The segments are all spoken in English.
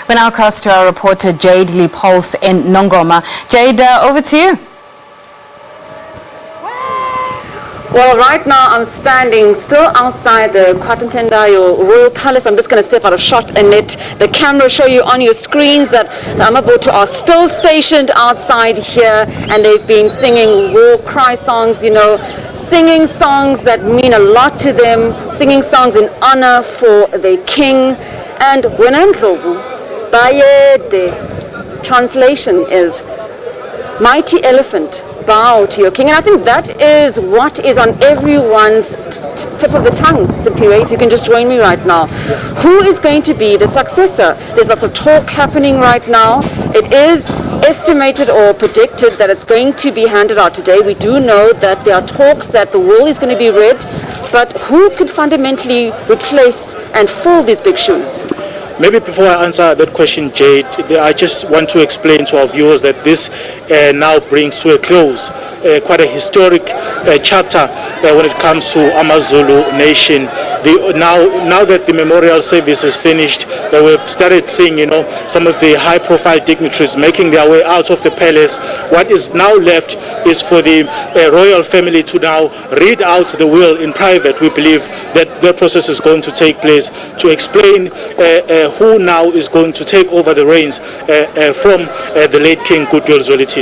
We now cross to our reporter Jade Lee Pulse in Nongoma. Jade, over to you. Well, right now I'm standing still outside the Kwatantendayo Royal Palace. I'm just going to step out of shot and let the camera show you on your screens that the Amabotu are still stationed outside here, and they've been singing war cry songs, you know, singing songs that mean a lot to them, singing songs in honor for their king. And Wenandlovu Bayede, translation is mighty elephant, bow to your king. And I think that is what is on everyone's tip of the tongue, Simpiwe, if you can just join me right now. Who is going to be the successor? There's lots of talk happening right now. It is estimated or predicted that it's going to be handed out today. We do know that there are talks that the will is going to be read, but who could fundamentally replace and fill these big shoes? Maybe before I answer that question, Jade, I just want to explain to our viewers that this now brings to a close quite a historic chapter when it comes to AmaZulu nation. Now that the memorial service is finished, we've started seeing, you know, some of the high-profile dignitaries making their way out of the palace. What is now left is for the royal family to now read out the will in private. We believe that the process is going to take place to explain who now is going to take over the reins from the late King Goodwill Zwelithini.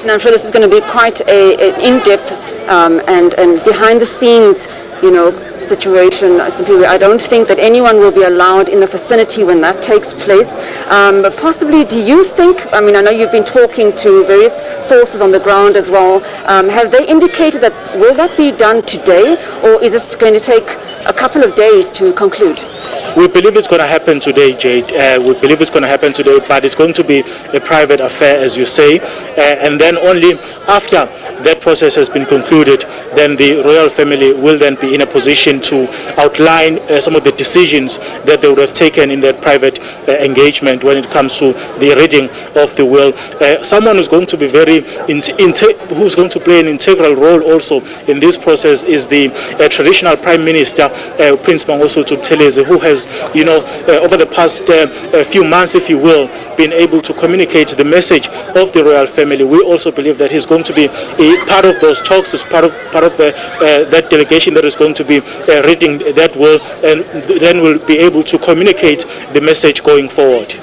Now I'm sure this is going to be quite an in-depth and behind-the-scenes, you know, situation. I don't think that anyone will be allowed in the vicinity when that takes place. But possibly, do you think, I mean, I know you've been talking to various sources on the ground as well. Have they indicated that, will that be done today, or is this going to take a couple of days to conclude? We believe it's going to happen today, Jade. We believe it's going to happen today, but it's going to be a private affair, as you say. And then only after that process has been concluded, then the royal family will then be in a position to outline some of the decisions that they would have taken in that private engagement when it comes to the reading of the will. Someone who's going to be who's going to play an integral role also in this process is the traditional Prime Minister, Prince Mangosuthu Buthelezi, who has, you know, over the past few months, if you will, been able to communicate the message of the royal family. We also believe that he's going to be a part of those talks, as part of that delegation that is going to be reading that will, and then will be able to communicate the message going forward.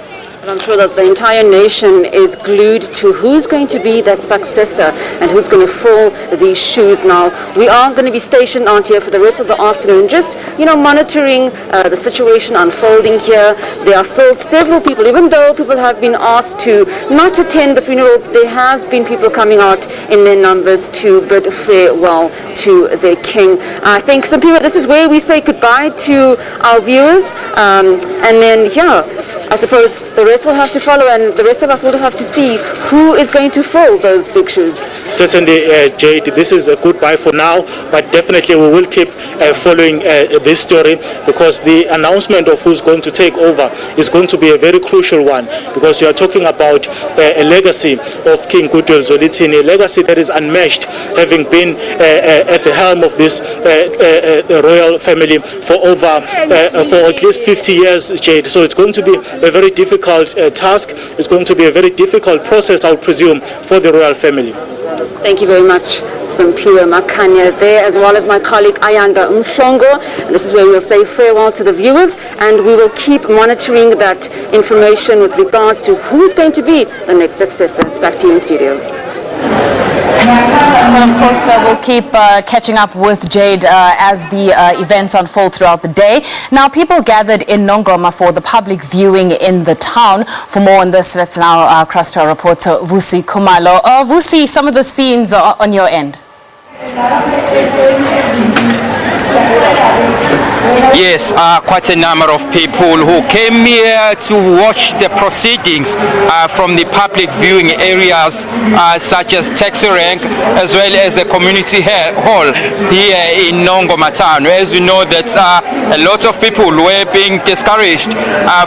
I'm sure that the entire nation is glued to who's going to be that successor and who's going to fill these shoes now. We are going to be stationed out here for the rest of the afternoon, just, you know, monitoring the situation unfolding here. There are still several people, even though people have been asked to not attend the funeral, there has been people coming out in their numbers to bid farewell to their king. I think some people, this is where we say goodbye to our viewers, and then, yeah, I suppose the rest will have to follow, and the rest of us will have to see who is going to fill those big shoes. Certainly, Jade, this is a goodbye for now, but definitely we will keep following this story, because the announcement of who's going to take over is going to be a very crucial one, because you are talking about a legacy of King Goodwill Zwelithini, a legacy that is unmatched, having been at the helm of this royal family for at least 50 years, Jade. So it's going to be a very difficult task. It's going to be a very difficult process, I would presume, for the royal family. Thank you very much, Simpiwe Makanya there, as well as my colleague Ayanda Mhlongo. This is where we'll say farewell to the viewers, and we will keep monitoring that information with regards to who's going to be the next successor. It's back to you in studio. Well, of course, we'll keep catching up with Jade as the events unfold throughout the day. Now, people gathered in Nongoma for the public viewing in the town. For more on this, let's now cross to our reporter, Vusi Kumalo. Vusi, some of the scenes are on your end. Yes, quite a number of people who came here to watch the proceedings from the public viewing areas such as taxi rank, as well as the community hall here in Nongoma town. As we know that a lot of people were being discouraged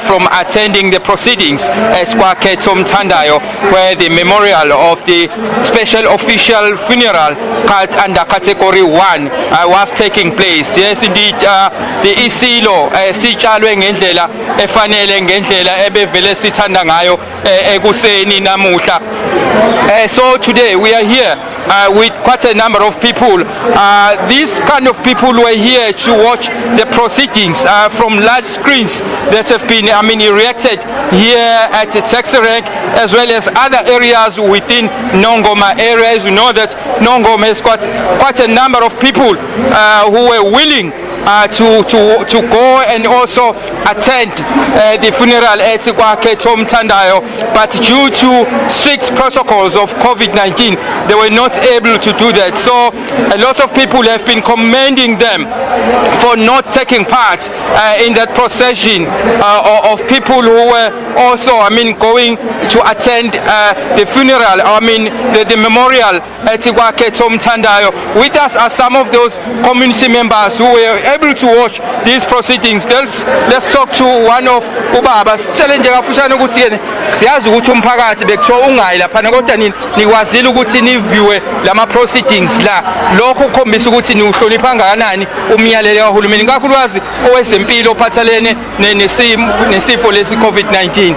from attending the proceedings at Kwaketo Mthandayo, where the memorial of the special official funeral under category 1 was taking place. placed. Yes, indeed, the isilo sitshalwe ngendlela efanele, ngendlela ebevele sithanda ngayo ekuseni namuhla. So today we are here with quite a number of people. These kind of people were here to watch the proceedings from large screens that have been, erected here at Texerank, as well as other areas within Nongoma areas. We know that Nongoma has got quite a number of people who were willing to go and also attend the funeral at kwakhe Tom Tandayo, but due to strict protocols of COVID-19 they were not able to do that. So a lot of people have been commending them for not taking part in that procession of people who were also going to attend the funeral, the memorial at kwakhe Tom Tandayo. With us are some of those community members who were able to watch these proceedings. Let's talk to one of ubaba. Sitshele nje kafushane ukuthi yena siyazi ukuthi umphakathi bekuthiwa ungayi lapha kodwa nikwazile ukuthi niviewe lama proceedings la. Lokho ukhombisa ukuthi niuhlonipha kangakanani umyalelo kahulumeni, kakhulukazi owezempilo ophathelene nesifo lesi COVID-19.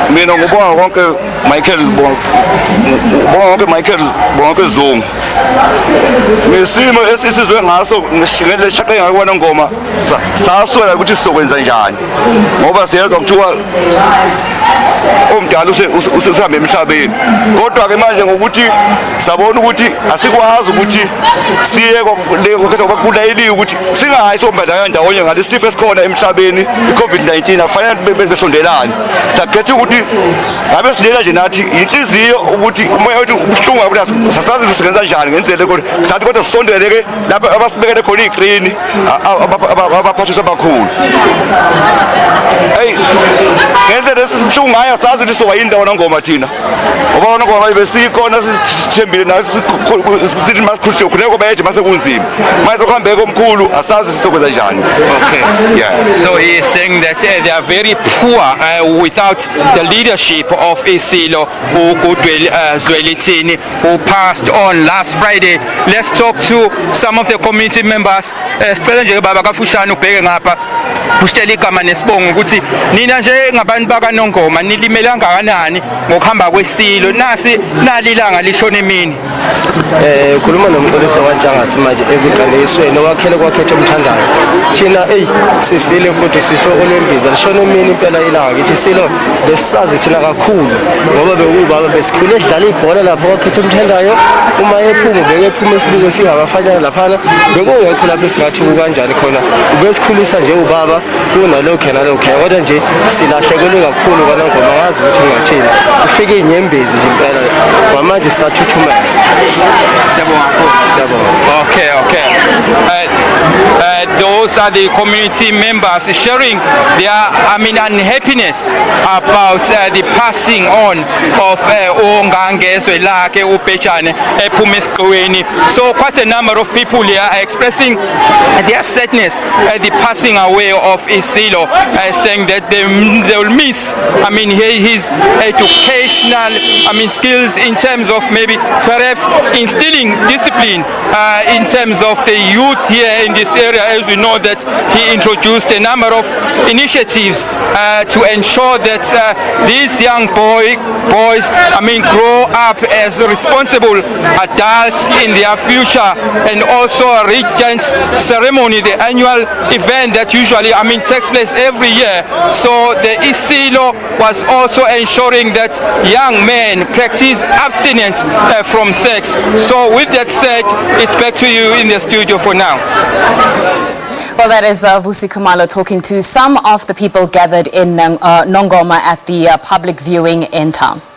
Mina ngubonga konke bonke Zungu. Ngesimo esisizwe ngaso ngishingele shaqe ngakubona ngoma saswela ukuthi sizokwenza njani, ngoba siyezwa kuthiwa umdala usehambe emhlabeni. Kodwa ke manje ngokuthi sabona ukuthi asikwazi ukuthi siye kulayeliwe ukuthi singayi sombandakanya ndawonye ngalesifo esikhona emhlabeni iCovid-19, afanele besondelane. Sakhetha ukuthi ngabe silela nje nathi inhliziyo ukuthi umoya wethu ubuhlungu ukuthi sasazi sisenza njani ngendlela sathi kodwa sisondeleke lapha abasibekele khona igreen abaphathisa abakhulu. Hey, ngendlela esisibuhlungu ngayo sazi ukuthi soba yindawo nangoma thina. Ngoba nangoma besikhona sithembile nathi sithi masikhulise khuleko bayeje mase kunzima. Mase kuhambeke omkhulu asazi sisokwenza njani. Okay. Yeah. So he is saying that they are very poor without the leadership of Zulu Goodwill Zwelithini, who passed on last Friday. Let's talk to some of the community members. Sicela nje baba kafushane ubheke ngapha usitshela igama nesibongo ukuthi nina nje ngabantu bakaNongoma nilimela kangakanani ngokuhamba kwesilo, nalilanga lishona emini. Khuluma nomxolisi waNjangasi manje eziqalisweni owakhele kwakhetha umthandayo. Thina sifile futhi sifo olembiza lishona emini impela ilanga kithi silo lesisazi thina kakhulu ngoba bekubaba besikhule edlala ibhola lapho kwakhetha umthandayo. Uma ephuma bekephuma esibuko singabafanyana laphana bekungekho lapho singathi kanjani khona ubesikhulisa nje ubaba kunalokho nalokho, kodwa nje silahlekelwe kakhulu kaNongoma, ngazi ukuthi ngathini ufike inyembezi nje impela manje sisathuthumela. Okay. Those are the community members sharing their unhappiness about the passing on of Ongangezwe Lake Upechane ephuma esiqweni. So quite a number of people here are expressing their sadness at the passing away of Zulu, saying that they will miss his educational skills in terms of maybe perhaps instilling discipline in terms of the youth here in this area, as we know that he introduced a number of initiatives to ensure that these young boys grow up as responsible adults in their future, and also a regents ceremony, the annual event that usually takes place every year. So the Zulu was also ensuring that young men practice abstinence from sex. So with that said, it's back to you in the studio for now. Well, that is Vusi Khumalo talking to some of the people gathered in Nongoma at the public viewing in town.